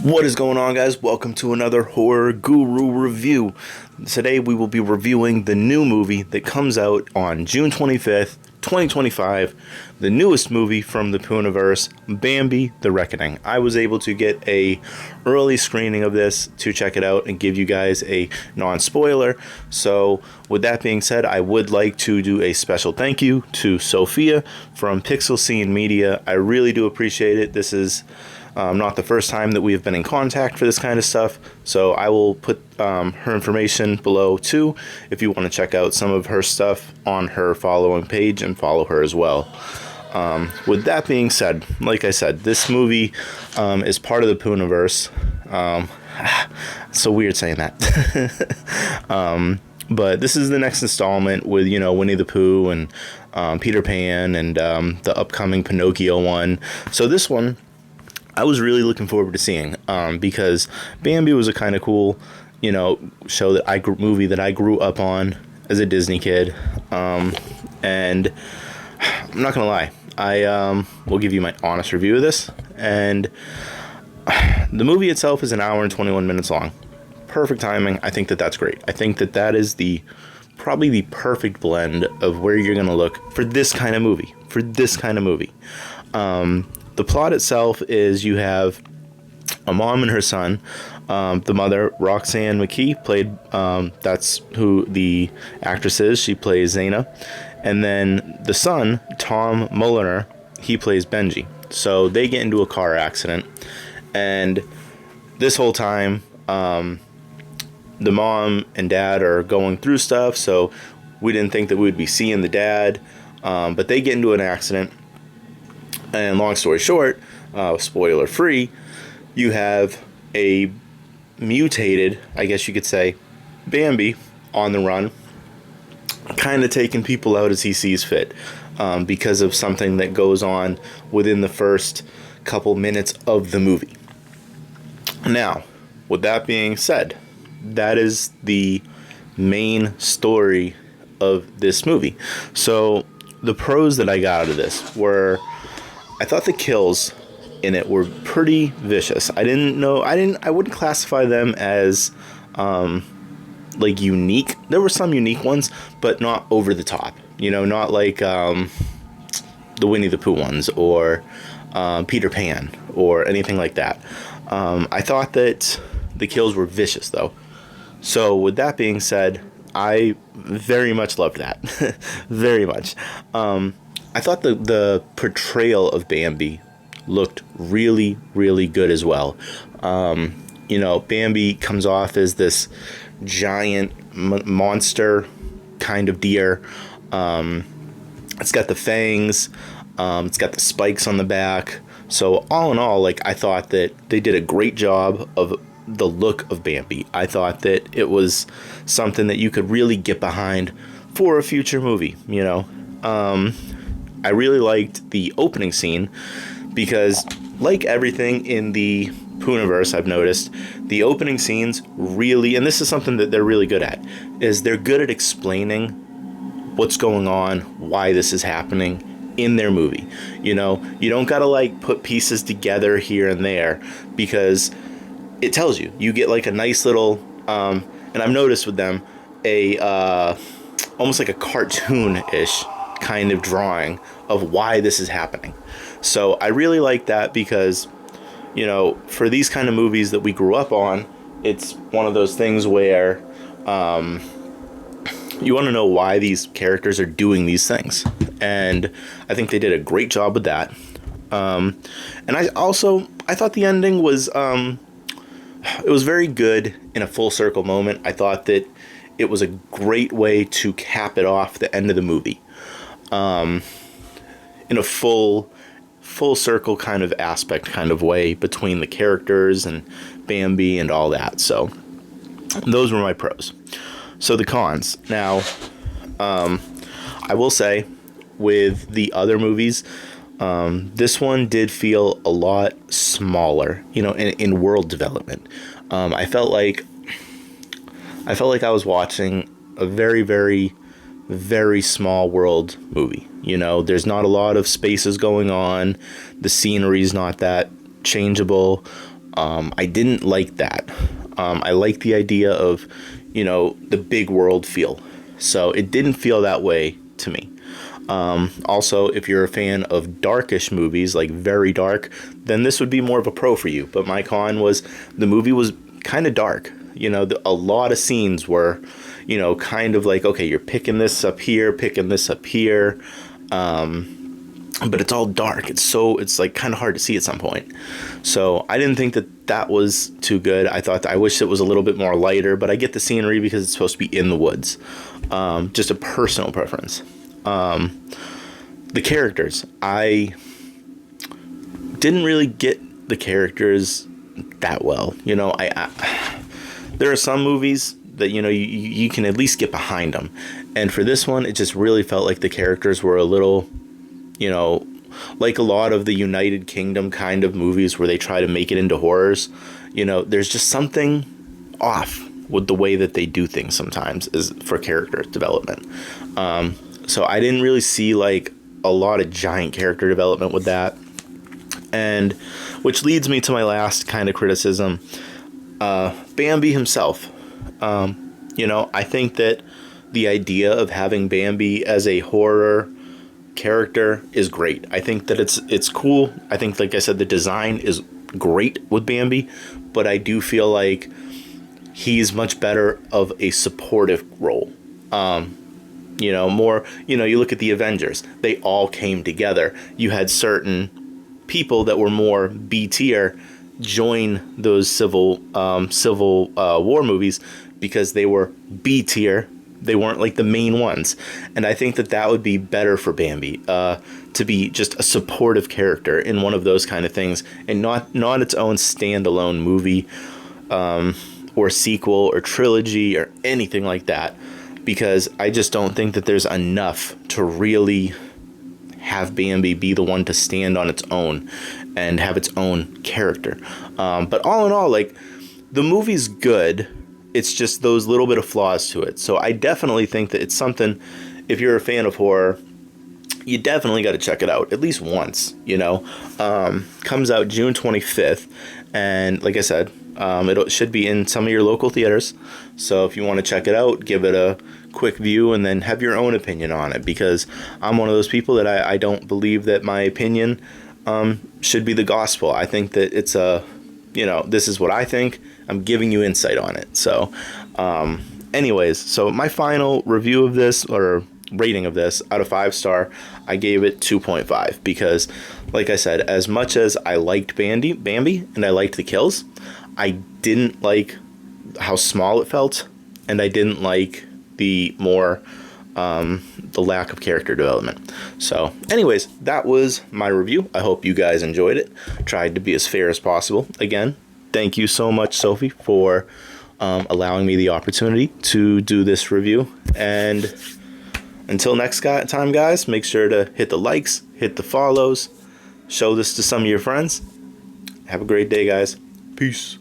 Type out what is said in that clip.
What is going on, guys? Welcome to another Horror Guru review. Today we will be reviewing the new movie that comes out on June 25th, 2025. The newest movie from the Poohniverse, Bambi: The Reckoning. I was able to get a early screening of this to check it out and give you guys a non-spoiler. So with that being said, I would like to do a special thank you to Sophia from Pixel Scene Media. I really do appreciate it. This is not the first time that we have been in contact for this kind of stuff, so I will put her information below too if you want to check out some of her stuff on her following page and follow her as well. With that being said, like I said, this movie is part of the Poohniverse. It's so weird saying that. But this is the next installment with, Winnie the Pooh and Peter Pan and the upcoming Pinocchio one. So this one I was really looking forward to seeing, because Bambi was a kind of cool, show that movie that I grew up on as a Disney kid, and I'm not gonna lie, I will give you my honest review of this, and the movie itself is an hour and 21 minutes long. Perfect timing. I think that that's great. I think that that is probably the perfect blend of where you're gonna look for this kind of movie. The plot itself is you have a mom and her son. The mother, Roxanne McKee, played, that's who the actress is. She plays Zaina. And then the son, Tom Mulliner, he plays Benji. So they get into a car accident. And this whole time, the mom and dad are going through stuff. So we didn't think that we would be seeing the dad. But they get into an accident. And long story short, spoiler free, you have a mutated, I guess you could say, Bambi on the run, kind of taking people out as he sees fit, because of something that goes on within the first couple minutes of the movie. Now, with that being said, that is the main story of this movie. So the pros that I got out of this were, I thought the kills in it were pretty vicious. I wouldn't classify them as unique. There were some unique ones, but not over the top. Not like the Winnie the Pooh ones or Peter Pan or anything like that. I thought that the kills were vicious though. So with that being said, I very much loved that. Very much. I thought the portrayal of Bambi looked really, really good as well. Bambi comes off as this giant monster kind of deer. It's got the fangs. It's got the spikes on the back. So all in all, I thought that they did a great job of the look of Bambi. I thought that it was something that you could really get behind for a future movie, I really liked the opening scene because, like everything in the Poohniverse, I've noticed, the opening scenes really, and this is something that they're really good at, is they're good at explaining what's going on, why this is happening in their movie. You don't gotta put pieces together here and there because it tells you. You get a nice little, and I've noticed with them, almost like a cartoon-ish kind of drawing of why this is happening. So I really like that because, for these kind of movies that we grew up on, it's one of those things where you want to know why these characters are doing these things. And I think they did a great job with that. And I thought the ending was, it was very good in a full circle moment. I thought that it was a great way to cap it off the end of the movie. In a full circle kind of aspect kind of way between the characters and Bambi and all that. So those were my pros. So the cons. Now, I will say with the other movies, this one did feel a lot smaller, in world development. I felt like I was watching a very, very, very small world movie. There's not a lot of spaces going on. The scenery's not that changeable. I didn't like that. I like the idea of, the big world feel. So it didn't feel that way to me. Also, if you're a fan of darkish movies, like very dark, then this would be more of a pro for you. But my con was the movie was kind of dark. A lot of scenes were, kind of like, okay, you're picking this up here, picking this up here. But it's all dark. It's like kind of hard to see at some point. So I didn't think that was too good. I wish it was a little bit more lighter, but I get the scenery because it's supposed to be in the woods. Just a personal preference. The characters, I didn't really get the characters that well. There are some movies that, you can at least get behind them. And for this one, it just really felt like the characters were a little, like a lot of the United Kingdom kind of movies where they try to make it into horrors. There's just something off with the way that they do things sometimes is for character development. So I didn't really see like a lot of giant character development with that. And which leads me to my last kind of criticism. Bambi himself. I think that the idea of having Bambi as a horror character is great. I think that it's cool. I think, like I said, the design is great with Bambi, but I do feel like he's much better of a supportive role. More, you look at the Avengers, they all came together. You had certain people that were more B tier join those civil war movies because they were B tier. They weren't like the main ones. And I think that would be better for Bambi, to be just a supportive character in one of those kind of things, and not its own standalone movie, or sequel or trilogy or anything like that. Because I just don't think that there's enough to really have Bambi be the one to stand on its own and have its own character. But all in all, like, the movie's good. It's just those little bit of flaws to it. So I definitely think that it's something, if you're a fan of horror, you definitely got to check it out at least once, Comes out June 25th. And like I said, it should be in some of your local theaters. So if you want to check it out, give it a quick view and then have your own opinion on it. Because I'm one of those people that I don't believe that my opinion should be the gospel. I think that it's this is what I think. I'm giving you insight on it. So anyways, so my final review of this, or rating of this, out of 5-star, I gave it 2.5 because, like I said, as much as I liked Bambi and I liked the kills, I didn't like how small it felt, and I didn't like the lack of character development. So anyways, that was my review. I hope you guys enjoyed it. Tried to be as fair as possible. Again, thank you so much, Sophie, for allowing me the opportunity to do this review. And until next time, guys, make sure to hit the likes, hit the follows, show this to some of your friends. Have a great day, guys. Peace.